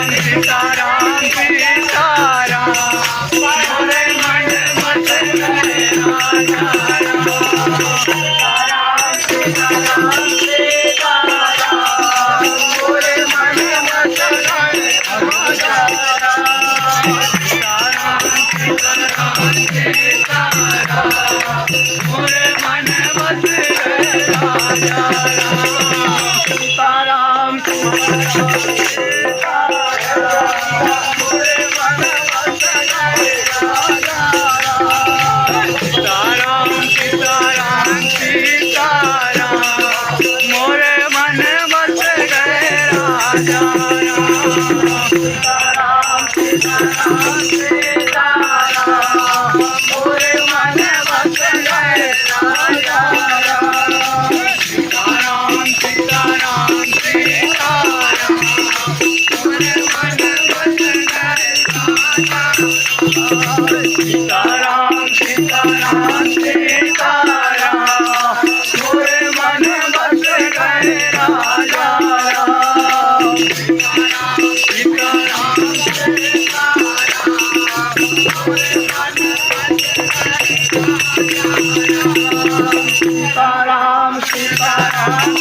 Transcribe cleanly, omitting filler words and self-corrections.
सीताराम सीताराम मोरे मन बस गए राजा राम। सीताराम सीताराम मोरे मन बस गए राजा राम। सीताराम सीताराम मोरे मन बस गए राजा राम। सीताराम मोरे मन बस गए राजा राम। सीताराम सीताराम मोरे मन बस गए राजा राम। सीताराम सीताराम सीताराम मोरे मन बस गए राजा राम। सीताराम सीताराम सीताराम मोरे मन बस गए राजा राम। सीताराम सीताराम मोरे मन बस गए राजा राम। सीताराम सीताराम